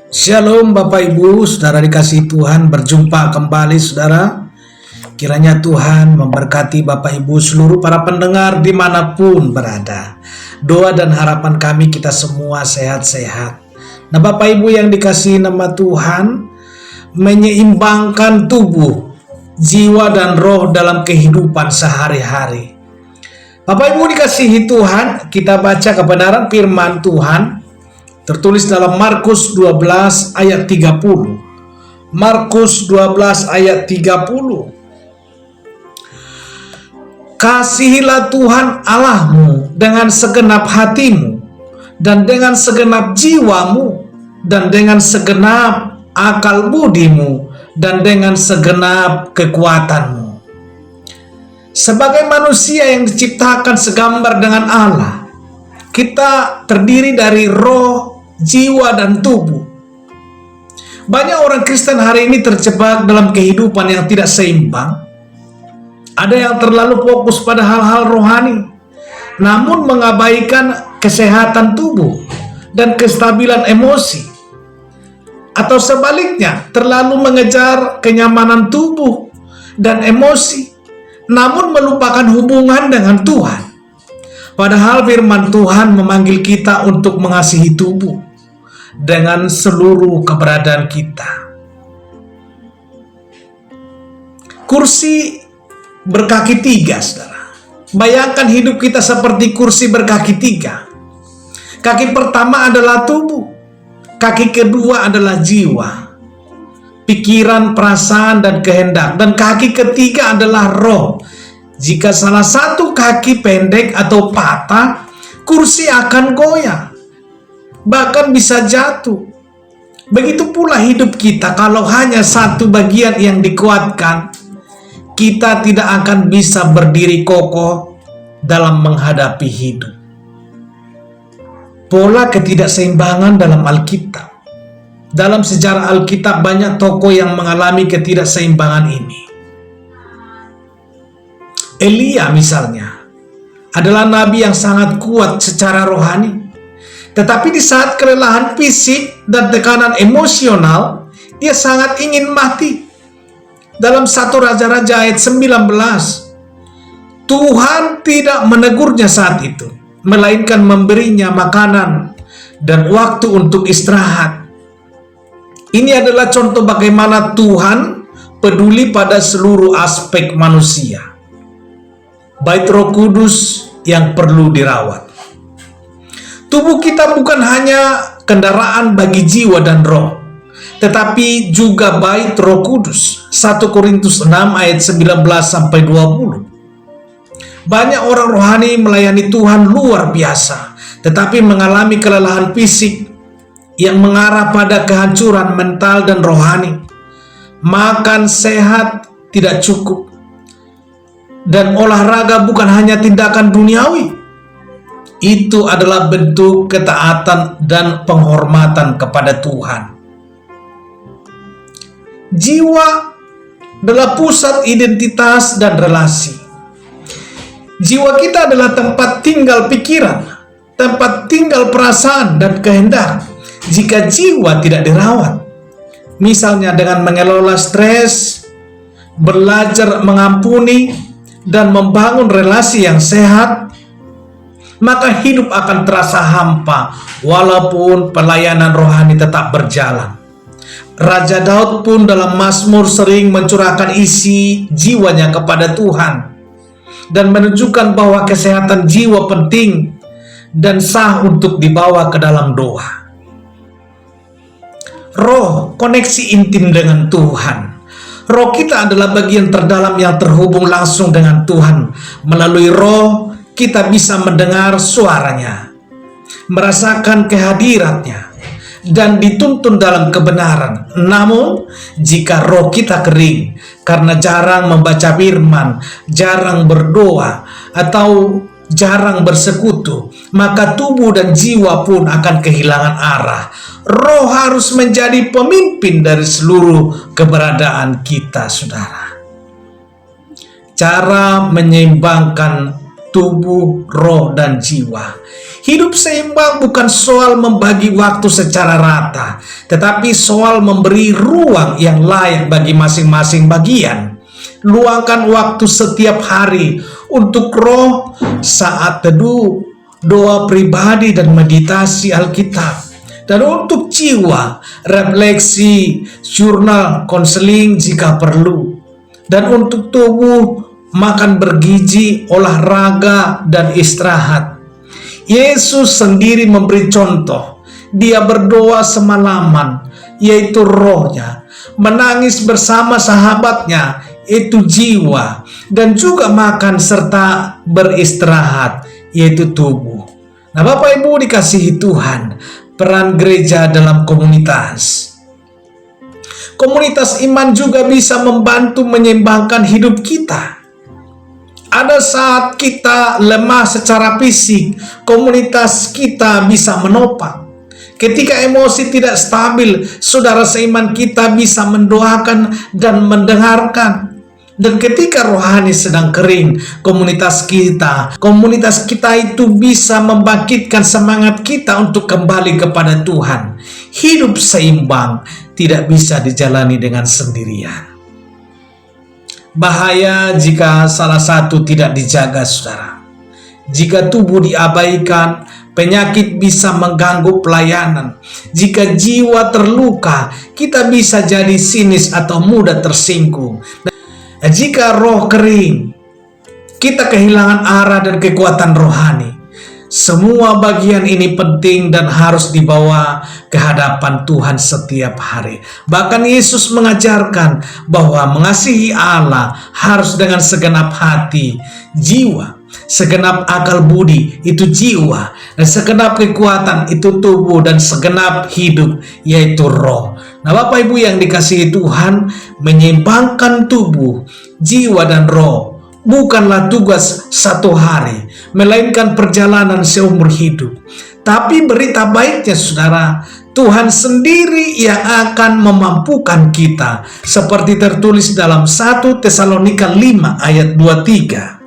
Shalom Bapak Ibu, Saudara dikasihi Tuhan, berjumpa kembali Saudara. Kiranya Tuhan memberkati Bapak Ibu seluruh para pendengar dimanapun berada. Doa dan harapan kami kita semua sehat-sehat. Nah Bapak Ibu yang dikasihi nama Tuhan, menyeimbangkan tubuh, jiwa dan roh dalam kehidupan sehari-hari. Bapak Ibu dikasihi Tuhan, kita baca kebenaran firman Tuhan tertulis dalam Markus 12 ayat 30. Markus 12 ayat 30. Kasihilah Tuhan Allahmu dengan segenap hatimu, dan dengan segenap jiwamu, dan dengan segenap akal budimu, dan dengan segenap kekuatanmu. Sebagai manusia yang diciptakan segambar dengan Allah, kita terdiri dari roh, jiwa, dan tubuh. Banyak orang Kristen hari ini terjebak dalam kehidupan yang tidak seimbang. Ada yang terlalu fokus pada hal-hal rohani, namun mengabaikan kesehatan tubuh dan kestabilan emosi. Atau sebaliknya, terlalu mengejar kenyamanan tubuh dan emosi, namun melupakan hubungan dengan Tuhan. Padahal firman Tuhan memanggil kita untuk mengasihi tubuh dengan seluruh keberadaan kita. Kursi berkaki tiga, saudara. Bayangkan hidup kita seperti kursi berkaki tiga. Kaki pertama adalah tubuh, kaki kedua adalah jiwa, pikiran, perasaan, dan kehendak, dan kaki ketiga adalah roh. Jika salah satu kaki pendek atau patah, kursi akan goyah, bahkan bisa jatuh. Begitu pula hidup kita, kalau hanya satu bagian yang dikuatkan, kita tidak akan bisa berdiri kokoh dalam menghadapi hidup. Pola ketidakseimbangan dalam Alkitab. Dalam sejarah Alkitab banyak tokoh yang mengalami ketidakseimbangan ini. Elia misalnya adalah nabi yang sangat kuat secara rohani, tetapi di saat kelelahan fisik dan tekanan emosional, dia sangat ingin mati. Dalam 1 Raja-Raja ayat 19, Tuhan tidak menegurnya saat itu, melainkan memberinya makanan dan waktu untuk istirahat. Ini adalah contoh bagaimana Tuhan peduli pada seluruh aspek manusia. Bait Roh Kudus yang perlu dirawat. Tubuh kita bukan hanya kendaraan bagi jiwa dan roh, tetapi juga bait Roh Kudus. 1 Korintus 6 ayat 19-20. Banyak orang rohani melayani Tuhan luar biasa, tetapi mengalami kelelahan fisik yang mengarah pada kehancuran mental dan rohani. Makan sehat tidak cukup, dan olahraga bukan hanya tindakan duniawi. Itu adalah bentuk ketaatan dan penghormatan kepada Tuhan. Jiwa adalah pusat identitas dan relasi. Jiwa kita adalah tempat tinggal pikiran, tempat tinggal perasaan dan kehendak. Jika jiwa tidak dirawat, misalnya dengan mengelola stres, belajar mengampuni, dan membangun relasi yang sehat, maka hidup akan terasa hampa walaupun pelayanan rohani tetap berjalan. Raja Daud pun dalam Mazmur sering mencurahkan isi jiwanya kepada Tuhan dan menunjukkan bahwa kesehatan jiwa penting dan sah untuk dibawa ke dalam doa. Roh, koneksi intim dengan Tuhan. Roh kita adalah bagian terdalam yang terhubung langsung dengan Tuhan. Melalui roh, kita bisa mendengar suaranya, merasakan kehadirannya, dan dituntun dalam kebenaran. Namun, jika roh kita kering, karena jarang membaca firman, jarang berdoa, atau jarang bersekutu, maka tubuh dan jiwa pun akan kehilangan arah. Roh harus menjadi pemimpin dari seluruh keberadaan kita, saudara. Cara menyeimbangkan tubuh, roh, dan jiwa. Hidup seimbang bukan soal membagi waktu secara rata, tetapi soal memberi ruang yang layak bagi masing-masing bagian. Luangkan waktu setiap hari untuk roh, saat teduh, doa pribadi, dan meditasi Alkitab. Dan untuk jiwa, refleksi, jurnal, konseling jika perlu. Dan untuk tubuh, makan bergizi, olahraga, dan istirahat. Yesus sendiri memberi contoh. Dia berdoa semalaman, yaitu rohnya, menangis bersama sahabatnya, yaitu jiwa, dan juga makan serta beristirahat, yaitu tubuh. Nah, Bapak Ibu dikasihi Tuhan, peran gereja dalam komunitas. Komunitas iman juga bisa membantu menyeimbangkan hidup kita. Ada saat kita lemah secara fisik, komunitas kita bisa menopang. Ketika emosi tidak stabil, saudara seiman kita bisa mendoakan dan mendengarkan. Dan ketika rohani sedang kering, komunitas kita itu bisa membangkitkan semangat kita untuk kembali kepada Tuhan. Hidup seimbang tidak bisa dijalani dengan sendirian. Bahaya jika salah satu tidak dijaga, saudara. Jika tubuh diabaikan, penyakit bisa mengganggu pelayanan. Jika jiwa terluka, kita bisa jadi sinis atau mudah tersinggung. Jika roh kering, kita kehilangan arah dan kekuatan rohani. Semua bagian ini penting dan harus dibawa ke hadapan Tuhan setiap hari. Bahkan Yesus mengajarkan bahwa mengasihi Allah harus dengan segenap hati, jiwa, segenap akal budi, itu jiwa, dan segenap kekuatan, itu tubuh, dan segenap hidup, yaitu roh. Nah, Bapak Ibu yang dikasihi Tuhan, menyeimbangkan tubuh, jiwa, dan roh bukanlah tugas satu hari, melainkan perjalanan seumur hidup. Tapi berita baiknya, saudara, Tuhan sendiri yang akan memampukan kita, seperti tertulis dalam 1 Tesalonika 5 ayat 23.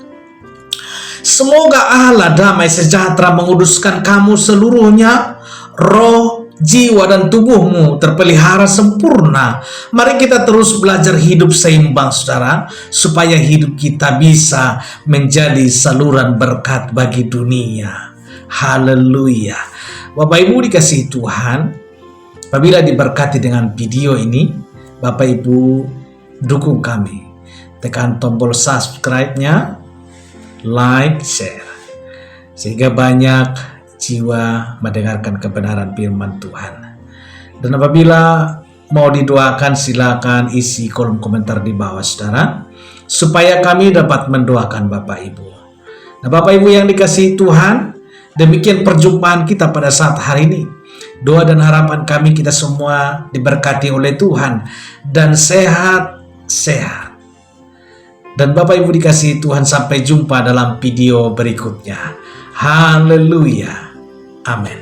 Semoga Allah damai sejahtera menguduskan kamu seluruhnya, roh, jiwa, dan tubuhmu terpelihara sempurna. Mari kita terus belajar hidup seimbang, saudara, supaya hidup kita bisa menjadi saluran berkat bagi dunia. Haleluya. Bapak Ibu dikasihi Tuhan, apabila diberkati dengan video ini, Bapak Ibu dukung kami. Tekan tombol subscribe-nya, like, share, sehingga banyak jiwa mendengarkan kebenaran firman Tuhan. Dan apabila mau didoakan, silakan isi kolom komentar di bawah, saudara, supaya kami dapat mendoakan Bapak Ibu. Nah, Bapak Ibu yang dikasihi Tuhan, demikian perjumpaan kita pada saat hari ini. Doa dan harapan kami kita semua diberkati oleh Tuhan dan sehat-sehat. Dan Bapak Ibu dikasihi Tuhan, sampai jumpa dalam video berikutnya. Haleluya. Amin.